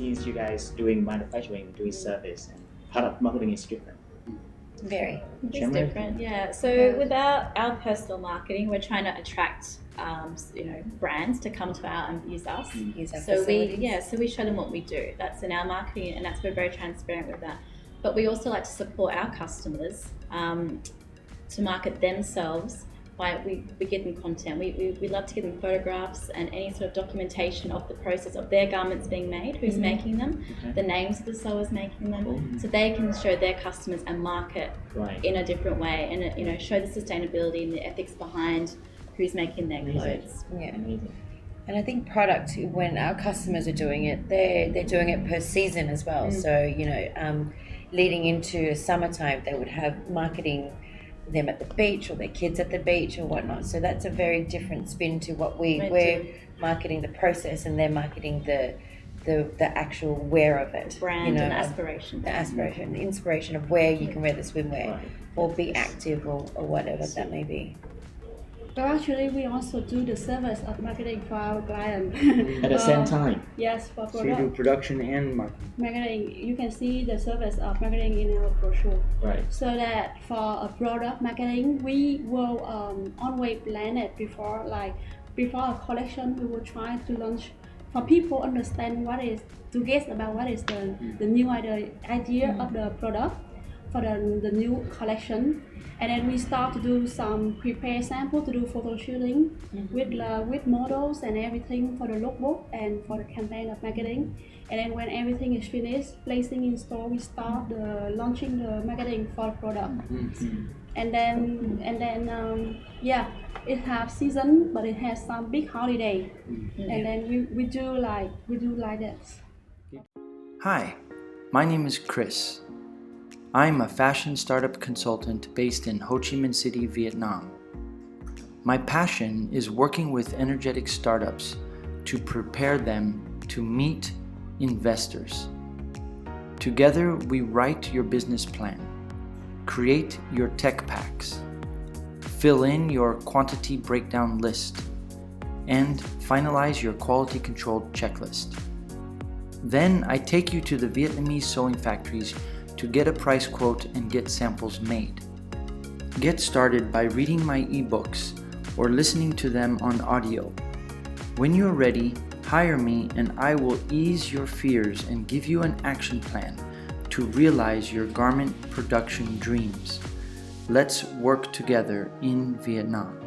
overseas, you guys doing manufacturing, doing service, and product marketing is different. Very. It's different, yeah. So without our personal marketing, we're trying to attract, brands to come to our and use us. Use our So facilities. we show them what we do. That's in our marketing, and we're very transparent with that. But we also like to support our customers to market themselves. We give them content. We love to give them photographs and any sort of documentation of the process of their garments being made, who's making them, the names of the sewers making them, so they can show their customers and market in a different way, and show the sustainability and the ethics behind who's making their clothes. Yeah. And I think product, when our customers are doing it, they're doing it per season as well. So leading into summertime, they would have marketing them at the beach or their kids at the beach or whatnot. So that's a very different spin to what we're marketing the process, and they're marketing the actual wear of it. Brand and aspiration. The aspiration, the inspiration of where you can wear the swimwear or be active or whatever that may be. So actually, we also do the service of marketing for our client. At the same time? Yes, for So you do production and marketing. marketing. You can see the service of marketing in our brochure. Right. So that for a product marketing, we will always plan it before a collection. We will try to launch for people understand to guess about what is the new idea of the product for the new collection. And then we start to do some prepare sample to do photo shooting with models and everything for the lookbook and for the campaign of marketing. And then when everything is finished, placing in store, we start launching the marketing for the product. And then it has season, but it has some big holiday. And then we do like that. Hi, my name is Chris. I'm a fashion startup consultant based in Ho Chi Minh City, Vietnam. My passion is working with energetic startups to prepare them to meet investors. Together, we write your business plan, create your tech packs, fill in your quantity breakdown list, and finalize your quality control checklist. Then I take you to the Vietnamese sewing factories to get a price quote and get samples made. Get started by reading my ebooks or listening to them on audio. When you're ready, hire me and I will ease your fears and give you an action plan to realize your garment production dreams. Let's work together in Vietnam.